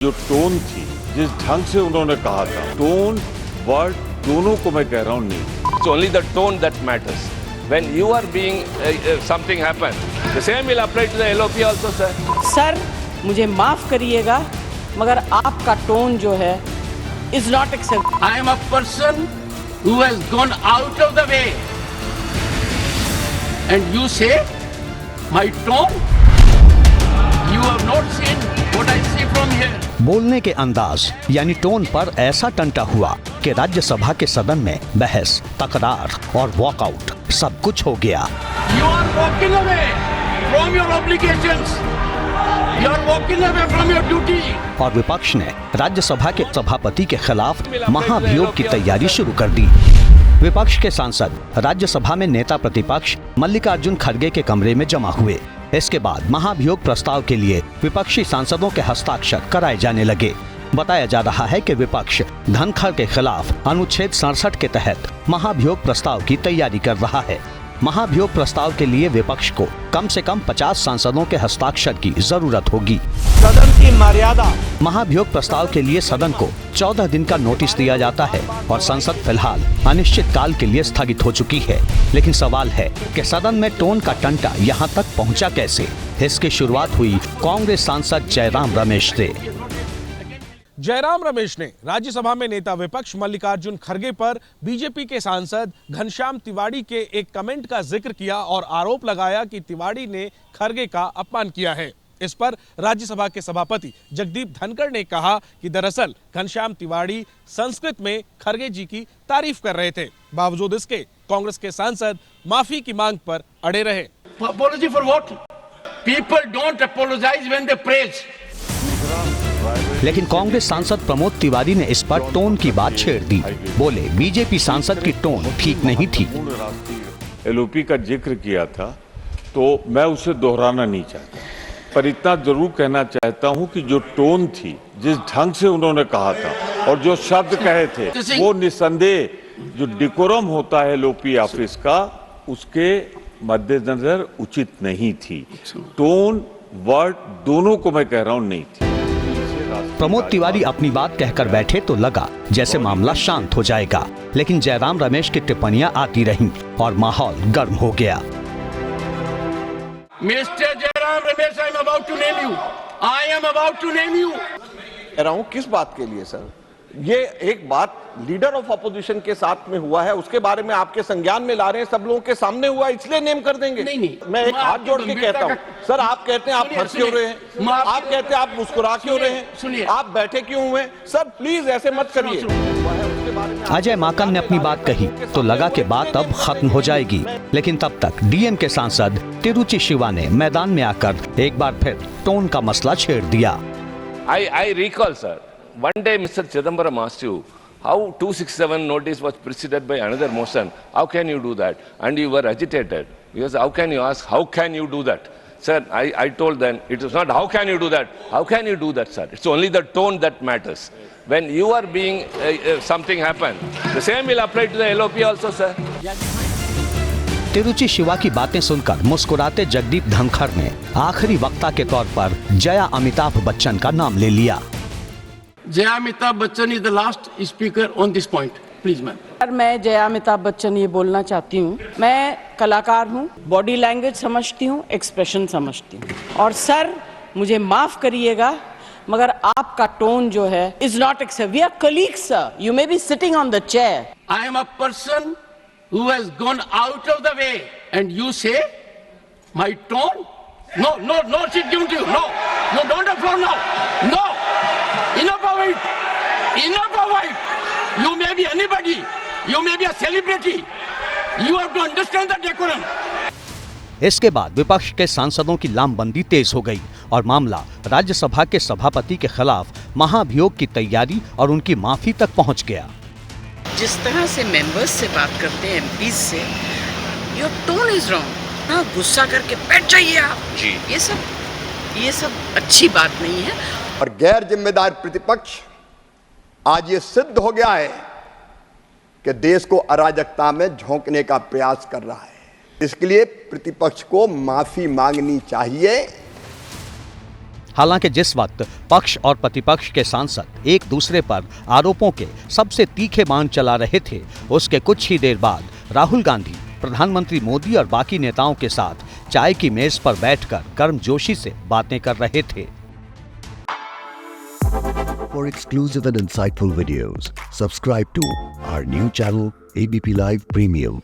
जो टोन थी, जिस ढंग से उन्होंने कहा था, टोन वर्ड दोनों को मैं कह रहा हूँ नहीं। It's only the tone that matters. When you are being something happen, the same will apply to the LOP also, sir. Sir मुझे माफ करिएगा मगर आपका टोन जो है is not acceptable. I am a person who has gone out of the way, and you say my tone. You have not seen what I see from here. बोलने के अंदाज यानी टोन पर ऐसा टंटा हुआ कि राज्यसभा के सदन में बहस, तकरार और वॉकआउट सब कुछ हो गया। You are walking away from your obligations. You are walking away from your duty. और विपक्ष ने राज्यसभा के सभापति के खिलाफ महाभियोग की तैयारी शुरू कर दी। विपक्ष के सांसद राज्यसभा में नेता प्रतिपक्ष मल्लिकार्जुन खड़गे के कमरे में जमा हुए। इसके बाद महाभियोग प्रस्ताव के लिए विपक्षी सांसदों के हस्ताक्षर कराए जाने लगे। बताया जा रहा है कि विपक्ष धनखड़ के खिलाफ अनुच्छेद 67 के तहत महाभियोग प्रस्ताव की तैयारी कर रहा है। महाभियोग प्रस्ताव के लिए विपक्ष को कम से कम 50 सांसदों के हस्ताक्षर की जरूरत होगी। सदन की मर्यादा। महाभियोग प्रस्ताव के लिए सदन को 14 दिन का नोटिस दिया जाता है और संसद फिलहाल अनिश्चित काल के लिए स्थगित हो चुकी है। लेकिन सवाल है कि सदन में टोन का टंटा यहां तक पहुंचा कैसे। इसकी शुरुआत हुई कांग्रेस सांसद जयराम रमेश से। जयराम रमेश ने राज्यसभा में नेता विपक्ष मल्लिकार्जुन खड़गे पर बीजेपी के सांसद घनश्याम तिवाड़ी के एक कमेंट का जिक्र किया और आरोप लगाया कि तिवाड़ी ने खड़गे का अपमान किया है। इस पर राज्यसभा के सभापति जगदीप धनखड़ ने कहा कि दरअसल घनश्याम तिवाड़ी संस्कृत में खड़गे जी की तारीफ कर रहे थे। बावजूद इसके कांग्रेस के सांसद माफी की मांग पर अड़े रहे। Apology for what? People don't apologize when they praise. लेकिन कांग्रेस सांसद प्रमोद तिवारी ने इस पर टोन की बात छेड़ दी। बोले बीजेपी सांसद की टोन ठीक नहीं थी। एलओपी का जिक्र किया था तो मैं उसे दोहराना नहीं चाहता, पर इतना जरूर कहना चाहता हूं कि जो टोन थी, जिस ढंग से उन्होंने कहा था और जो शब्द कहे थे, वो निसंदेह जो डिकोरम होता है एलओपी ऑफिस का, उसके मद्देनजर उचित नहीं थी। टोन वर्ड दोनों को मैं कह रहा हूं नहीं थी। प्रमोद तिवारी अपनी बात कहकर बैठे तो लगा जैसे मामला शांत हो जाएगा, लेकिन जयराम रमेश की टिप्पणियां आती रहीं और माहौल गर्म हो गया। Mr. Jairam Ramesh, I am about to name you. I am about to name you. कह रहा हूं किस बात के लिए सर? ये एक बात लीडर ऑफ अपोजिशन के साथ में हुआ है, उसके बारे में आपके संज्ञान में ला रहे हैं, सब लोगों के सामने हुआ इसलिए नेम कर देंगे। नहीं। मैं एक हाथ जोड़ के कहता हूं सर, आप कहते हैं आप हंस क्यों रहे हैं, आप कहते हैं आप मुस्कुरा क्यों रहे हैं, आप बैठे क्यों हुए सर, प्लीज ऐसे मत करिए। अजय माकन ने अपनी बात कही तो लगा कि बात अब खत्म हो जाएगी, लेकिन तब तक डीएम के सांसद तिरुचि शिवा ने मैदान में आकर एक बार फिर टोन का मसला छेड़ दिया। I recall, sir, one day Mr. Chidambaram asked you how 267 notice was preceded by another motion. How can you do that? And you were agitated because how can you ask, how can you do that? Sir, I told them it is not how can you do that. How can you do that, sir? It's only the tone that matters. When you are being something happen, the same will apply to the LOP also, sir. Tiruchi Shiva की बातें सुनकर मुस्कुराते जगदीप धनखड़ ने आखिरी वक्ता के तौर पर जया अमिताभ बच्चन का नाम ले लिया। Jaya Amitabh Bachchan is the last speaker on this point. Please, ma'am. Sir मैं जया अमिताभ बच्चन ये बोलना चाहती हूँ, मैं कलाकार हूँ, बॉडी लैंग्वेज समझती हूँ, एक्सप्रेशन समझती हूँ, और सर मुझे माफ करिएगा मगर आपका टोन जो है is not acceptable. We are colleagues sir, you may be sitting on the chair. I am a person who has gone out of the way, and you say my tone. No, she's given to you. No, don't applaud now. No, enough of it. Enough of it. You may be anybody. You may be a celebrity. You have to understand the decorum. इसके बाद विपक्ष के सांसदों की लामबंदी तेज हो गई और मामला राज्यसभा के सभापति के खिलाफ महाभियोग की तैयारी और उनकी माफी तक पहुंच गया। जिस तरह से मेंबर्स से बात करते हैं, एमपीज से, योर टोन इज रॉन्ग। हाँ, गुस्सा करके बैठ जाइए आप जी, ये सब अच्छी बात नहीं है। और गैर जिम्मेदार प्रतिपक्ष आज ये सिद्ध हो गया है कि देश को अराजकता में झोंकने का प्रयास कर रहा है। इसके लिए प्रतिपक्ष को माफी मांगनी चाहिए। हालांकि जिस वक्त पक्ष और प्रतिपक्ष के सांसद एक दूसरे पर आरोपों के सबसे तीखे बाण चला रहे थे, उसके कुछ ही देर बाद राहुल गांधी प्रधानमंत्री मोदी और बाकी नेताओं के साथ चाय की मेज पर बैठकर गर्मजोशी से बातें कर रहे थे। For exclusive and insightful videos, subscribe to our new channel ABP Live Premium.